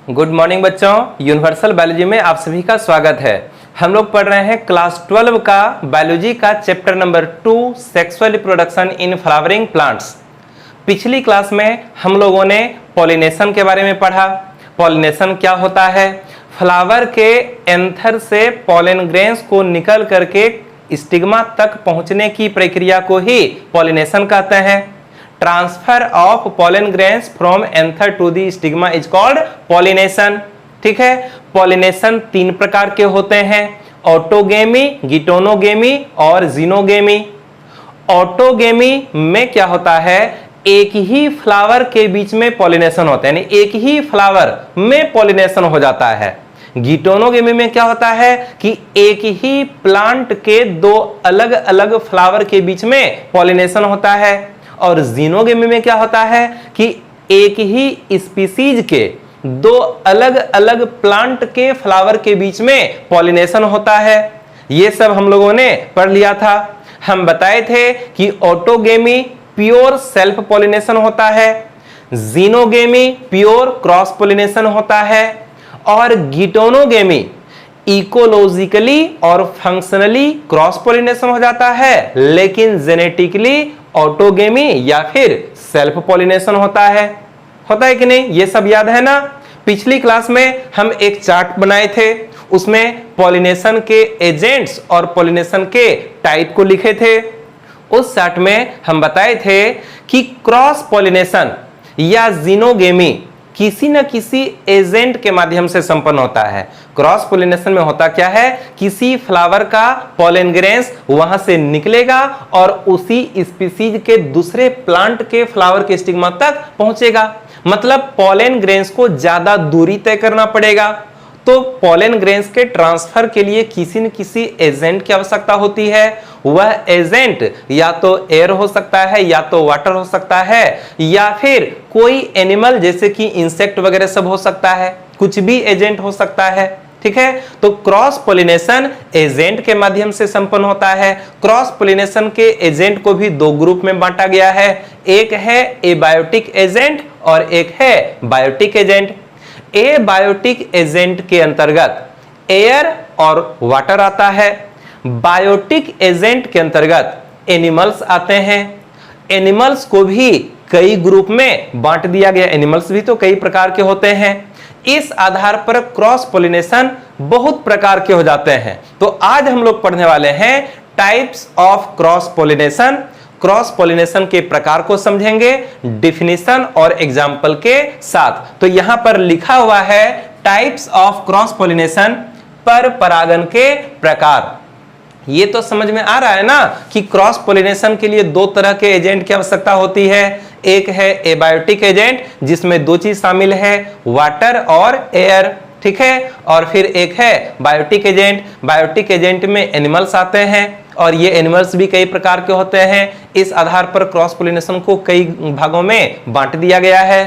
Good morning बच्चों, universal biology में आप सभी का स्वागत है। हम लोग पढ़ रहे हैं क्लास 12 का बायोलॉजी का chapter number 2 sexual reproduction in flowering plants. पिछली क्लास में हम लोगों ने पॉलिनेशन के बारे में पढ़ा। पॉलिनेशन क्या होता है? फ्लावर के एंथर से पॉलन ग्रेन्स को निकल करके स्टिग्मा तक पहुंचने की प्रक्रिया को ही पॉलिनेशन कहते हैं। Transfer of pollen grains from anther to the stigma is called pollination. ठीक है, पॉलिनेशन 3 प्रकार के होते हैं, ऑटोगेमी, गिटोनोगेमी और जीनोगेमी। ऑटोगेमी में क्या होता है? एक ही फ्लावर के बीच में पॉलिनेशन होता है, यानी एक ही फ्लावर में पॉलिनेशन हो जाता है। गिटोनोगेमी में क्या होता है कि एक ही प्लांट के 2 अलग अलग फ्लावर के बीच में पॉलिनेशन होता है। और जीनोगेमी में क्या होता है कि एक ही स्पीसीज के 2 अलग अलग प्लांट के फ्लावर के बीच में पॉलिनेशन होता है। ये सब हम लोगों ने पढ़ लिया था। हम बताए थे कि ऑटोगेमी प्योर सेल्फ पॉलिनेशन होता है, जीनोगेमी प्योर क्रॉस पॉलिनेशन होता है और गिटोनोगेमी इकोलॉजिकली और फंक्शनली क्रॉस पॉलिनेशन हो जाता है, लेकिन जेनेटिकली ऑटोगेमी या फिर सेल्फ पॉलिनेशन होता है कि नहीं? ये सब याद है ना? पिछली क्लास में हम एक चार्ट बनाए थे, उसमें पॉलिनेशन के एजेंट्स और पॉलिनेशन के टाइप को लिखे थे। उस चार्ट में हम बताए थे कि क्रॉस पॉलिनेशन या जीनोगेमी किसी न किसी एजेंट के माध्यम से संपन्न होता है। क्रॉस पॉलिनेशन में होता क्या है? किसी फ्लावर का पॉलन ग्रेन्स वहां से निकलेगा और उसी स्पीसीज के दूसरे प्लांट के फ्लावर के स्टिग्मा तक पहुंचेगा। मतलब पॉलन ग्रेन्स को ज्यादा दूरी तय करना पड़ेगा। तो पॉलन ग्रेन्स के ट्रांसफर के लिए किसी न किसी एजेंट की आवश्यकता होती है। वह एजेंट या तो एयर हो सकता है, या तो वाटर हो सकता है, या फिर कोई एनिमल जैसे कि इंसेक्ट वगैरह सब हो सकता है। कुछ भी एजेंट हो सकता है। ठीक है, तो क्रॉस पॉलिनेशन एजेंट के माध्यम से संपन्न होता है। क्रॉस पॉलिनेशन के एजेंट को भी 2 ग्रुप में बांटा गया है। एक है एबायोटिक एजेंट और एक है बायोटिक एजेंट। एबायोटिक एजेंट के अंतर्गत एयर और वाटर आता है। बायोटिक एजेंट के अंतर्गत एनिमल्स आते हैं। एनिमल्स को भी कई ग्रुप में बांट दिया गया। एनिमल्स भी तो कई प्रकार के होते हैं। इस आधार पर क्रॉस पॉलिनेशन बहुत प्रकार के हो जाते हैं। तो आज हम लोग पढ़ने वाले हैं types of cross pollination. Cross pollination के प्रकार को समझेंगे डिफिनीशन और एग्जाम्पल के साथ। तो यहां पर लिखा हुआ है टाइप्स ऑफ क्रॉस पॉलिनेशन, पर परागण के प्रकार। ये तो समझ में आ रहा है ना कि क्रॉस पॉलिनेशन के लिए 2 तरह के एजेंट की आवश्यकता होती है। एक है एबायोटिक एजेंट जिसमें 2 चीज शामिल है, वाटर और एयर। ठीक है, और फिर एक है बायोटिक एजेंट। बायोटिक एजेंट में एनिमल्स आते हैं और ये एनिमल्स भी कई प्रकार के होते हैं। इस आधार पर क्रॉस पॉलिनेशन को कई भागों में बांट दिया गया है।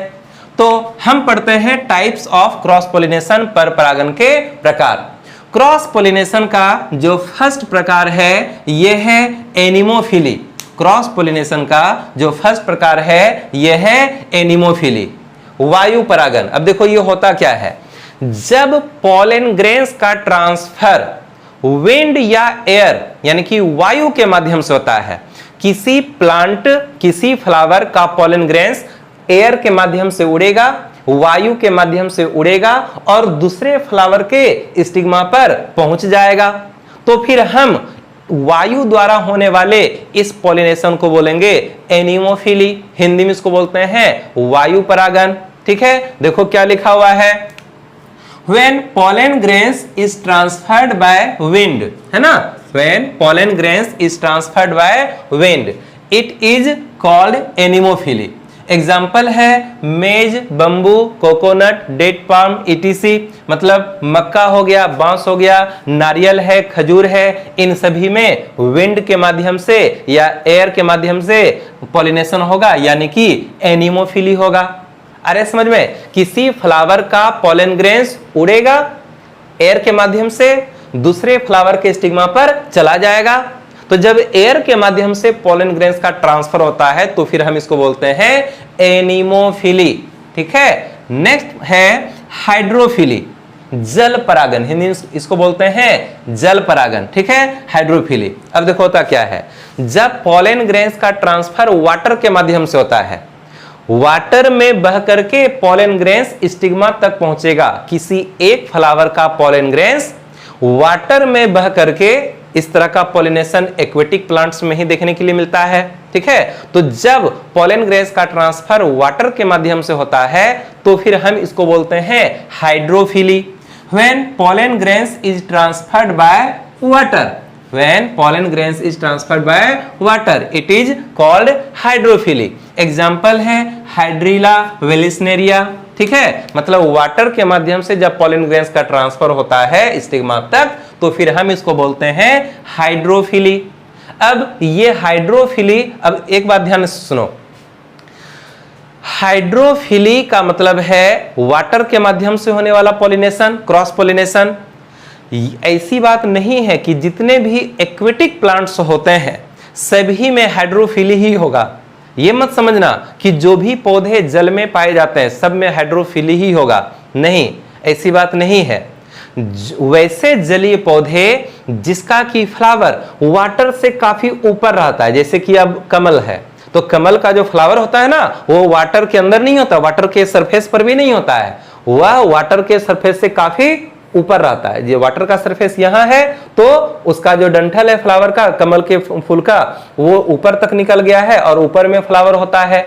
तो हम पढ़ते हैं टाइप्स ऑफ क्रॉस पॉलिनेशन, पर परागण के प्रकार। क्रॉस पॉलिनेशन का जो फर्स्ट प्रकार है यह है एनिमोफिली। क्रॉस पॉलिनेशन का जो फर्स्ट प्रकार है यह है एनिमोफिली, वायु परागण। अब देखो ये होता क्या है? जब पॉलन ग्रेन्स का ट्रांसफर विंड या एयर यानी कि वायु के माध्यम से होता है, किसी प्लांट, किसी फ्लावर का पॉलन ग्रेन्स एयर के माध्यम से उड़ेगा, वायु के माध्यम से उड़ेगा और दूसरे फ्लावर के स्टिग्मा पर पहुंच जाएगा। तो फिर हम वायु द्वारा होने वाले इस पॉलिनेशन को बोलेंगे एनिमोफिली। हिंदी में इसको बोलते हैं वायु परागण। ठीक है, देखो क्या लिखा हुआ है, when pollen grains is transferred by wind, है ना? when pollen grains is transferred by wind it is called anemophily. Example है maize, bamboo, coconut, date palm, etc. मतलब मक्का हो गया, बांस हो गया, नारियल है, खजूर है, इन सभी में विंड के माध्यम से या एयर के माध्यम से पॉलिनेशन होगा, यानी कि एनिमोफिली होगा। अरे समझ में, किसी फ्लावर का पॉलन ग्रेन्स उड़ेगा, एयर के माध्यम से दूसरे फ्लावर के स्टिग्मा पर चला जाएगा। तो जब एयर के माध्यम से पॉलन ग्रेन्स का ट्रांसफर होता है तो फिर हम इसको बोलते हैं एनिमोफिली। ठीक है, नेक्स्ट है हाइड्रोफिली, जल परागन, हिंदी में इसको बोलते हैं जल परागन, ठीक है, हाइड्रोफिली। अब देखो होता क्या है, जब पॉलन ग्रेन्स का ट्रांसफर वाटर के माध्यम से होता है, वाटर में बह करके पॉलन ग्रेन्स स्टिग्मा तक पहुंचेगा। किसी एक फ्लावर का पॉलन ग्रेन्स वाटर में बह करके, इस तरह का पॉलिनेशन एक्वेटिक प्लांट्स में ही देखने के लिए मिलता है, ठीक है। तो जब पॉलन ग्रेन्स का ट्रांसफर वाटर के माध्यम से होता है तो फिर हम इसको बोलते हैं hydrophily. When pollen grains is transferred by water, when pollen grains is transferred by water, it is called hydrophily. Example है हाइड्रीला वेलिस्नेरिया, ठीक है। मतलब वाटर के माध्यम से जब पॉलन ग्रेन्स का ट्रांसफर होता है स्टिग्मा तक तो फिर हम इसको बोलते हैं हाइड्रोफिली। अब ये हाइड्रोफिली, अब एक बात ध्यान से सुनो, हाइड्रोफिली का मतलब है वाटर के माध्यम से होने वाला पॉलिनेशन, क्रॉस पॉलिनेशन। ऐसी बात नहीं है कि जितने भी एक्वेटिक प्लांट्स होते हैं सभी में हाइड्रोफिली ही होगा। ये मत समझना कि जो भी पौधे जल में पाए जाते हैं सब में हाइड्रोफिली ही होगा, नहीं, ऐसी बात नहीं है। वैसे जलीय पौधे जिसका कि फ्लावर वाटर से काफी ऊपर रहता है, जैसे कि अब कमल है, तो कमल का जो फ्लावर होता है ना वो वाटर के अंदर नहीं होता, वाटर के सरफेस पर भी नहीं होता है, वह वाटर के सरफेस से काफी ऊपर रहता है। ये वाटर का सरफेस यहाँ है तो उसका जो डंठल है फ्लावर का, कमल के फूल का, वो ऊपर तक निकल गया है और ऊपर में फ्लावर होता है।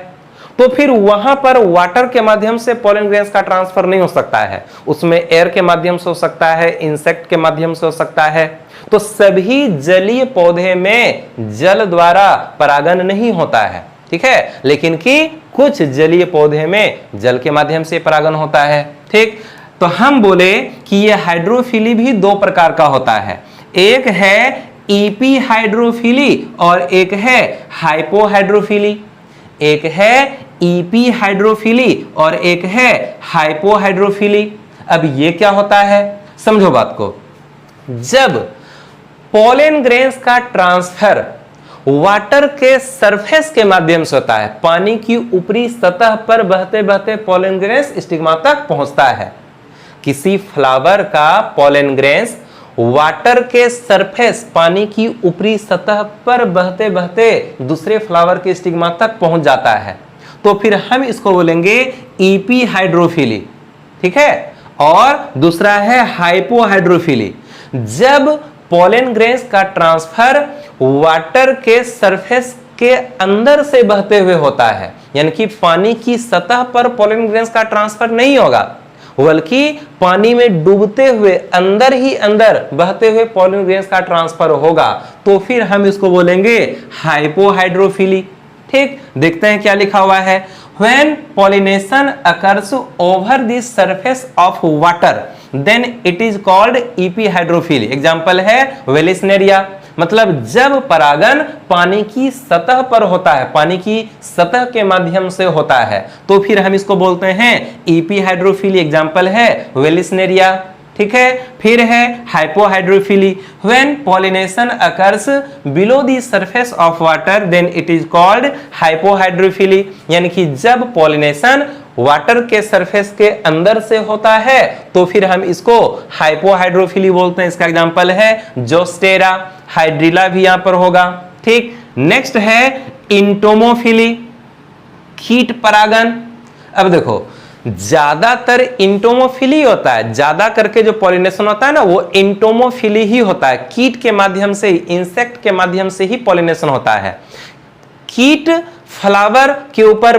तो फिर वहां पर वाटर के माध्यम से पॉलन ग्रेन्स का ट्रांसफर नहीं हो सकता है, उसमें एयर के माध्यम से हो सकता है, इंसेक्ट के माध्यम से हो सकता है। तो सभी जलीय पौधे में जल द्वारा परागन नहीं होता है, ठीक है, लेकिन कि कुछ जलीय पौधे में जल के माध्यम से परागन होता है, ठीक। तो हम बोले कि यह हाइड्रोफिली भी दो प्रकार का होता है, एक है ईपी हाइड्रोफिली और एक है हाइपोहाइड्रोफिली। एक है ईपी हाइड्रोफिली और एक है हाइपोहाइड्रोफिली। अब ये क्या होता है, समझो बात को। जब पॉलन ग्रेन्स का ट्रांसफर वाटर के सरफेस के माध्यम से होता है, पानी की ऊपरी सतह पर बहते बहते पॉलन ग्रेन्स स्टिग्मा तक पहुंचता है। किसी फ्लावर का पॉलन ग्रेन्स वाटर के सरफेस, पानी की ऊपरी सतह पर बहते बहते दूसरे फ्लावर के स्टिग्मा तक पहुंच जाता है, तो फिर हम इसको बोलेंगे ईपी हाइड्रोफिली, ठीक है। और दूसरा है हाइपोहाइड्रोफिली। जब पॉलन ग्रेन्स का ट्रांसफर वाटर के सरफेस के अंदर से बहते हुए होता है, यानी कि पानी की सतह पर पॉलन ग्रेन्स का ट्रांसफर नहीं होगा, बल्कि पानी में डूबते हुए अंदर ही अंदर बहते हुए पॉलन ग्रेन्स का ट्रांसफर होगा, तो फिर हम इसको बोलेंगे हाइपोहाइड्रोफिली, ठीक। देखते हैं क्या लिखा हुआ है। When pollination occurs over the surface of water, then it is called epihydrophily. Example है वेलिस्नेरिया। मतलब जब परागन पानी की सतह पर होता है, पानी की सतह के माध्यम से होता है, तो फिर हम इसको बोलते हैं ईपीहाइड्रोफिली। एग्जाम्पल है वेलिस्नेरिया, ठीक है। फिर है hypohydrophily. When pollination occurs below the surface of water, then it is called hypohydrophily. यानी कि जब पॉलिनेशन वाटर के सरफेस के अंदर से होता है तो फिर हम इसको हाइपोहाइड्रोफिली बोलते हैं। इसका एग्जांपल है जोस्टेरा, हाइड्रीला भी यहां पर होगा, ठीक। नेक्स्ट है इंटोमोफिली, कीट परागन। अब देखो ज्यादातर इंटोमोफिली होता है, ज्यादा करके जो पॉलिनेशन होता है ना वो इंटोमोफिली ही होता है। कीट के माध्यम से, इंसेक्ट के माध्यम से ही पॉलिनेशन होता है। कीट फ्लावर के ऊपर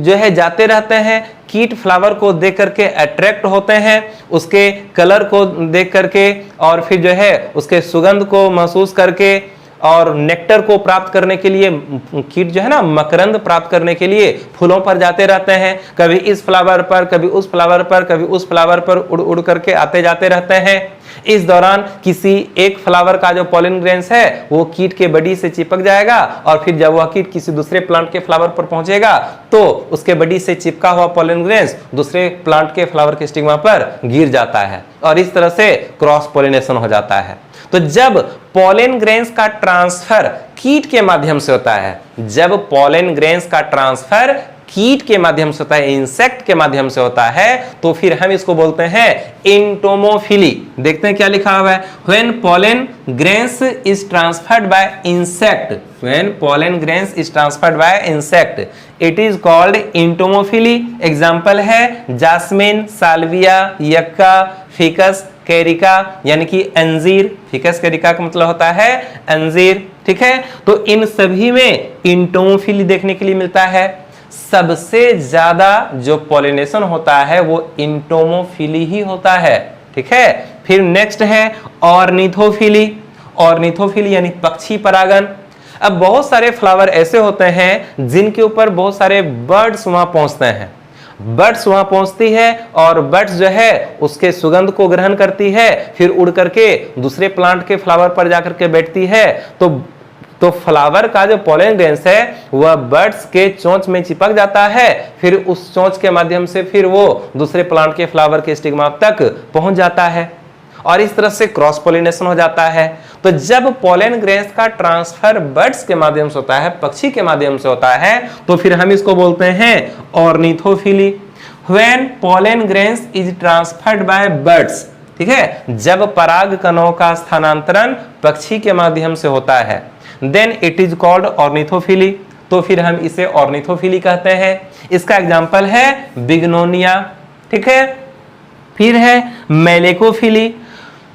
जो है जाते रहते हैं, कीट फ्लावर को देख करके अट्रैक्ट होते हैं, उसके कलर को देख करके और फिर जो है उसके सुगंध को महसूस करके और नेक्टर को प्राप्त करने के लिए कीट जो है ना मकरंद प्राप्त करने के लिए फूलों पर जाते रहते हैं। कभी इस फ्लावर पर, कभी उस फ्लावर पर, कभी उस फ्लावर पर उड़ उड़ करके आते जाते रहते हैं। इस दौरान किसी एक फ्लावर का जो पॉलन ग्रेन्स है वो कीट के बॉडी से चिपक जाएगा और फिर जब वह कीट किसी दूसरे प्लांट के फ्लावर पर पहुंचेगा तो उसके बॉडी से चिपका हुआ पॉलन ग्रेन्स दूसरे प्लांट के फ्लावर के स्टिग्मा पर गिर जाता है और इस तरह से क्रॉस पॉलिनेशन हो जाता है। तो जब पॉलन ग्रेन्स का ट्रांसफर कीट के माध्यम से होता है, जब पॉलन ग्रेन्स का ट्रांसफर कीट के माध्यम से होता है, इंसेक्ट के माध्यम से होता है, तो फिर हम इसको बोलते हैं एंटोमोफिली। देखते हैं क्या लिखा हुआ है, when pollen grains is transferred bye insect, when pollen grains is transferred bye insect it is called entomophily. Example है जास्मिन, साल्विया, यक्का, फिकस कैरिका यानी कि अंजीर। फिकस कैरिका का मतलब होता है अंजीर, ठीक है। तो इन सभी में एंटोमोफिली देखने के लिए मिलता है। सबसे ज्यादा जो पॉलिनेशन होता है वो एंटोमोफिली ही होता है, ठीक है। फिर नेक्स्ट है ऑर्निथोफिली। ऑर्निथोफिली यानी पक्षी परागन। अब बहुत सारे फ्लावर ऐसे होते हैं जिनके ऊपर बहुत सारे बर्ड्स वहां पहुंचते हैं, बर्ड्स वहां पहुंचती है और बर्ड्स जो है उसके सुगंध को ग्रहण करती है, फिर उड़ करके दूसरे प्लांट के फ्लावर पर जाकर के बैठती है। तो फ्लावर का जो पोलन ग्रेन्स है वह बर्ड्स के चोंच में चिपक जाता है, फिर उस चोंच के माध्यम से फिर वो दूसरे प्लांट के फ्लावर के स्टिग्मा तक पहुंच जाता है और इस तरह से क्रॉस पोलिनेशन हो जाता है। तो जब पोलन ग्रेन्स का ट्रांसफर बर्ड्स के माध्यम से होता है, पक्षी के माध्यम से होता है, तो फिर हम इसको बोलते हैं ornithophily. When pollen grains is transferred bye birds, ठीक है, जब पराग कणों का स्थानांतरण पक्षी के माध्यम से होता है, then it is called ornithophily, तो फिर हम इसे ऑर्निथोफिली कहते हैं। इसका एग्जाम्पल है बिग्नोनिया, ठीक है। फिर है मेलेकोफिली।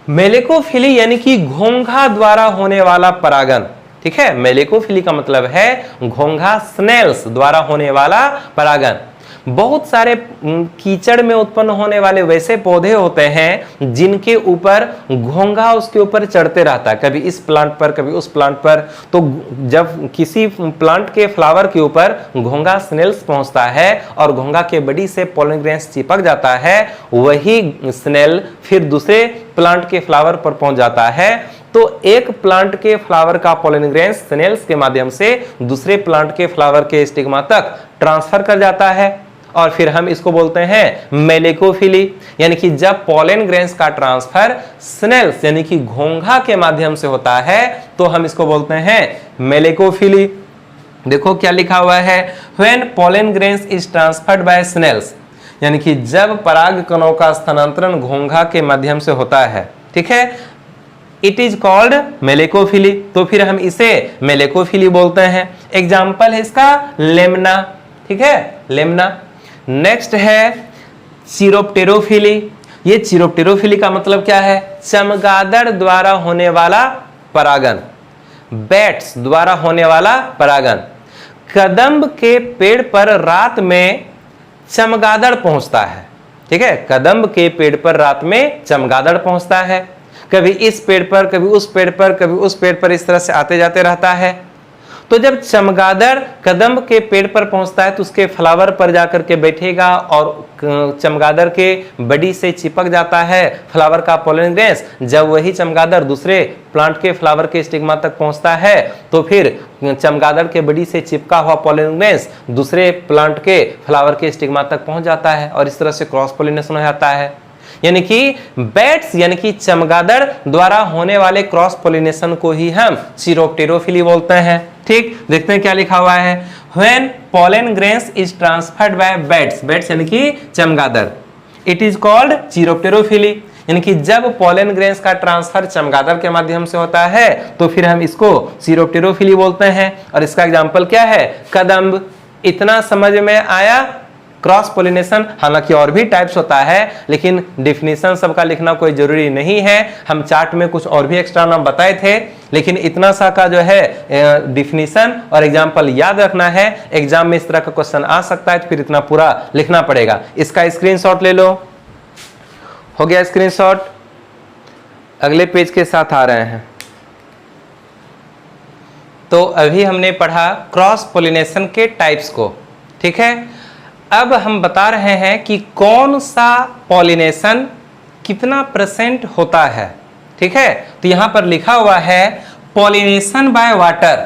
मेलेकोफिली यानी कि घोंघा द्वारा होने वाला परागन, ठीक है। मेलेकोफिली का मतलब है घोंघा, स्नेल्स द्वारा होने वाला परागन। बहुत सारे कीचड़ में उत्पन्न होने वाले वैसे पौधे होते हैं जिनके ऊपर घोंघा उसके ऊपर चढ़ते रहता है, कभी इस प्लांट पर कभी उस प्लांट पर। तो जब किसी प्लांट के फ्लावर के ऊपर घोंघा स्नेल्स पहुंचता है और घोंघा के बॉडी से पोलन ग्रेन्स चिपक जाता है, वही स्नेल फिर दूसरे प्लांट के फ्लावर पर पहुंच जाता है। तो एक प्लांट के फ्लावर का पोलन ग्रेन्स स्नेल्स के माध्यम से दूसरे प्लांट के फ्लावर के स्टिग्मा तक ट्रांसफर कर जाता है और फिर हम इसको बोलते हैं मेलेकोफिली। यानी कि जब पोलन ग्रेन्स का ट्रांसफर स्नेल्स यानी कि घोंघा के माध्यम से होता है तो हम इसको बोलते हैं मेलेकोफिली। देखो क्या लिखा हुआ है, when pollen grains is transferred by snails, यानी कि जब पराग कणों का स्थानांतरण घोंघा के माध्यम से होता है, ठीक है, इट इज कॉल्ड मेलेकोफिली, तो फिर हम इसे मेलेकोफिली बोलते हैं। एग्जाम्पल है इसका लेमना, ठीक है, लेमना। नेक्स्ट है चिरोप्टेरोफिली। ये चिरोप्टेरोफिली का मतलब क्या है, चमगादड़ द्वारा होने वाला परागन, बैट्स द्वारा होने वाला परागन। कदम्ब के पेड़ पर रात में चमगादड़ पहुंचता है, ठीक है, कदम्ब के पेड़ पर रात में चमगादड़ पहुंचता है, कभी इस पेड़ पर कभी उस पेड़ पर कभी उस पेड़ पर, इस तरह से आते जाते रहता है। तो जब चमगादड़ कदम्ब के पेड़ पर पहुंचता है तो उसके फ्लावर पर जाकर के बैठेगा और चमगादड़ के बॉडी से चिपक जाता है फ्लावर का पोलन ग्रेन्स। जब वही चमगादड़ दूसरे प्लांट के फ्लावर के स्टिग्मा तक पहुंचता है तो फिर चमगादड़ के बॉडी से चिपका हुआ पोलन ग्रेन्स दूसरे प्लांट के फ्लावर के स्टिग्मा तक पहुंच जाता है और इस तरह से क्रॉस पोलिनेशन हो जाता है। यानी कि बैट्स यानी कि चमगादड़ द्वारा होने वाले क्रॉस पोलिनेशन को ही हम चिरोप्टेरोफिली बोलते हैं। ठीक, देखते हैं क्या लिखा हुआ है, when pollen grains is transferred bye bats, bats यानी कि चमगादड़, इट इज कॉल्ड चिरोप्टेरोफिली। यानी कि जब पोलन ग्रेन्स का ट्रांसफर चमगादड़ के माध्यम से होता है तो फिर हम इसको चिरोप्टेरोफिली बोलते हैं। और इसका एग्जाम्पल क्या है, कदम्ब। इतना समझ में आया क्रॉस पोलिनेशन। हालांकि और भी टाइप्स होता है लेकिन डिफिनीशन सबका लिखना कोई जरूरी नहीं है। हम चार्ट में कुछ और भी एक्स्ट्रा नाम बताए थे लेकिन इतना सा का जो है डिफिनीशन और एग्जाम्पल याद रखना है। एग्जाम में इस तरह का क्वेश्चन आ सकता है तो फिर इतना पूरा लिखना पड़ेगा। इसका स्क्रीनशॉट ले लो। हो गया स्क्रीनशॉट। अगले पेज के साथ आ रहे हैं। तो अभी हमने पढ़ा क्रॉस पोलिनेशन के टाइप्स को, ठीक है। अब हम बता रहे हैं कि कौन सा पॉलिनेशन कितना % होता है, ठीक है। तो यहां पर लिखा हुआ है पॉलिनेशन बाय वाटर।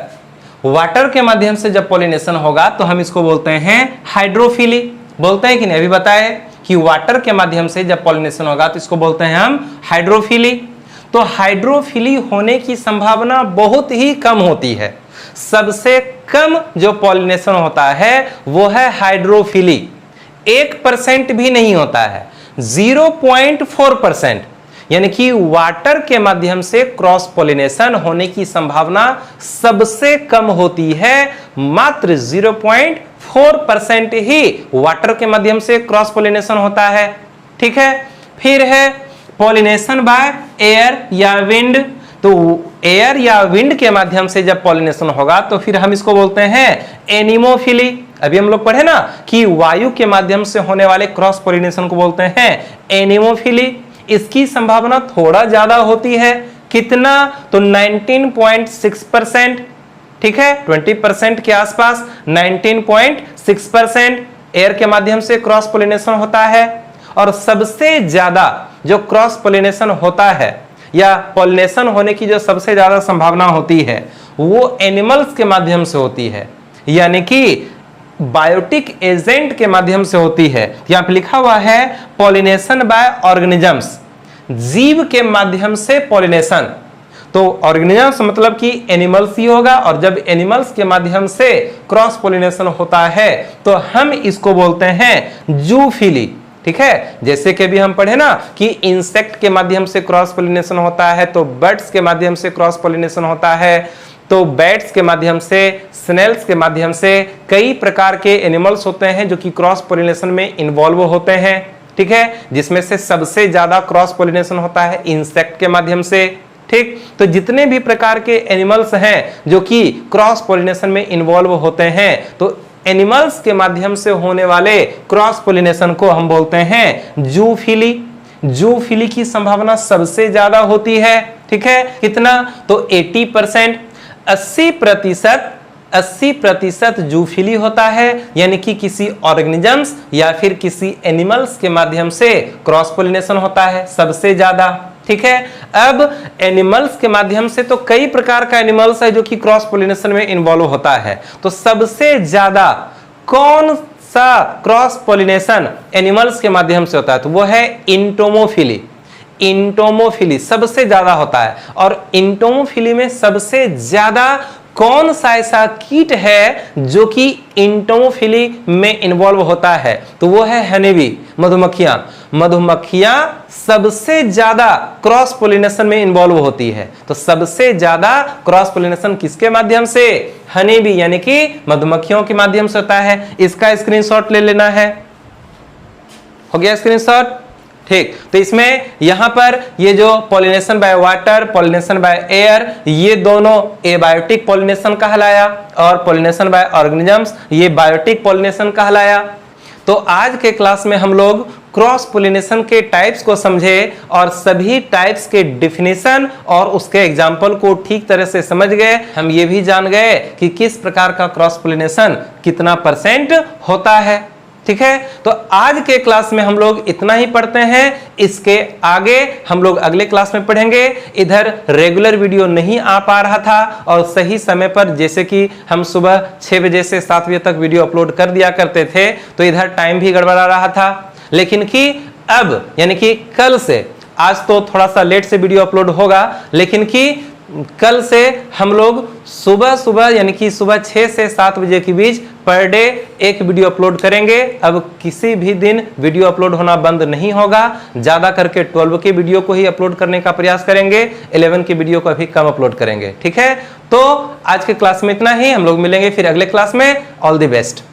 वाटर के माध्यम से जब पॉलिनेशन होगा तो हम इसको बोलते हैं हाइड्रोफिली। बोलते हैं कि नहीं, अभी बताए कि वाटर के माध्यम से जब पॉलिनेशन होगा तो इसको बोलते हैं हम हाइड्रोफिली। तो हाइड्रोफिली होने की संभावना बहुत ही कम होती है। सबसे कम जो पॉलिनेशन होता है वो है हाइड्रोफिली। 1% भी नहीं होता है, 0.4%, यानी कि वाटर के माध्यम से क्रॉस पॉलिनेशन होने की संभावना सबसे कम होती है। मात्र 0.4% ही वाटर के माध्यम से क्रॉस पॉलिनेशन होता है। ठीक है, फिर है पॉलिनेशन बाय एयर या विंड। तो एयर या विंड के माध्यम से जब पॉलिनेशन होगा तो फिर हम इसको बोलते हैं एनिमोफिली। अभी हम लोग पढ़े ना कि वायु के माध्यम से होने वाले क्रॉस पॉलिनेशन को बोलते हैं एनिमोफिली। इसकी संभावना थोड़ा ज्यादा होती है, कितना? तो 19.6%। ठीक है, 20% के आसपास 19.6% एयर के माध्यम से क्रॉस पॉलिनेशन होता है। और सबसे ज्यादा जो क्रॉस पॉलिनेशन होता है या पॉलिनेशन होने की जो सबसे ज्यादा संभावना होती है वो एनिमल्स के माध्यम से होती है, यानी कि बायोटिक एजेंट के माध्यम से होती है। यहां पे लिखा हुआ है पॉलिनेशन बाय ऑर्गेनिजम्स, जीव के माध्यम से पॉलिनेशन। तो ऑर्गेनिजम्स मतलब कि एनिमल्स ही होगा, और जब एनिमल्स के माध्यम से क्रॉस पॉलिनेशन होता है तो हम इसको बोलते हैं जूफिली। ठीक है, जैसे कि भी हम पढ़े ना कि इंसेक्ट के माध्यम से क्रॉस पॉलिनेशन होता है, तो बर्ड्स के माध्यम से क्रॉस पॉलिनेशन होता है, तो बैट्स के माध्यम से, स्नेल्स के माध्यम से, कई प्रकार के एनिमल्स होते हैं जो कि क्रॉस पॉलिनेशन में इन्वॉल्व होते हैं। ठीक है, जिसमें से सबसे ज्यादा क्रॉस पॉलिनेशन होता है इंसेक्ट के माध्यम से। ठीक, तो जितने भी प्रकार के एनिमल्स हैं जो कि क्रॉस पॉलिनेशन में इन्वॉल्व होते हैं, तो एनिमल्स के माध्यम से होने वाले क्रॉस पॉलिनेशन को हम बोलते हैं जूफिली। जूफिली की संभावना सबसे ज्यादा होती है। ठीक है, कितना? तो 80%, 80% जूफिली होता है, यानी कि किसी ऑर्गेनिजम्स या फिर किसी एनिमल्स के माध्यम से क्रॉस पॉलिनेशन होता है सबसे ज्यादा। ठीक है, अब एनिमल्स के माध्यम से तो कई प्रकार का एनिमल्स है जो कि क्रॉस पॉलिनेशन में इन्वॉल्व होता है, तो सबसे ज्यादा कौन सा क्रॉस पॉलिनेशन एनिमल्स के माध्यम से होता है? तो वो है इंटोमोफिली। इंटोमोफिली सबसे ज्यादा होता है। और इंटोमोफिली में सबसे ज्यादा कौन सा ऐसा कीट है जो कि इंटोमोफिली में इन्वॉल्व होता है? तो वो है हनीबी, मधुमक्खियां। मधुमक्खियां सबसे ज्यादा क्रॉस पॉलिनेशन में इन्वॉल्व होती है। तो सबसे ज्यादा क्रॉस पॉलिनेशन किसके माध्यम से? हनीबी, यानी कि मधुमक्खियों के माध्यम से होता है। इसका स्क्रीनशॉट ले लेना है। हो गया स्क्रीनशॉट? ठीक, तो इसमें यहां पर ये जो pollination by water, pollination by air, ये दोनों एबायोटिक पॉलिनेशन कहलाया, और पॉलिनेशन बाय ऑर्गेनिजम्स ये बायोटिक पॉलिनेशन कहलाया। तो आज के क्लास में हम लोग क्रॉस पॉलिनेशन के टाइप्स को समझे और सभी टाइप्स के डिफिनेशन और उसके एग्जाम्पल को ठीक तरह से समझ गए। हम ये भी जान गए कि किस प्रकार का क्रॉस पॉलिनेशन कितना % होता है। ठीक है, तो आज के क्लास में हम लोग इतना ही पढ़ते हैं। इसके आगे हम लोग अगले क्लास में पढ़ेंगे। इधर रेगुलर वीडियो नहीं आ पा रहा था और सही समय पर, जैसे कि हम सुबह 6 बजे से 7 बजे तक वीडियो अपलोड कर दिया करते थे, तो इधर टाइम भी गड़बड़ा रहा था। लेकिन कि अब यानी कि कल से, आज तो थोड़ा सा लेट से वीडियो अपलोड होगा, लेकिन कि कल से हम लोग सुबह यानी कि सुबह 6 से 7 बजे के बीच पर डे एक वीडियो अपलोड करेंगे। अब किसी भी दिन वीडियो अपलोड होना बंद नहीं होगा। ज्यादा करके 12 के वीडियो को ही अपलोड करने का प्रयास करेंगे, 11 के वीडियो को अभी कम अपलोड करेंगे। ठीक है, तो आज के क्लास में इतना ही। हम लोग मिलेंगे फिर अगले क्लास में। All the best.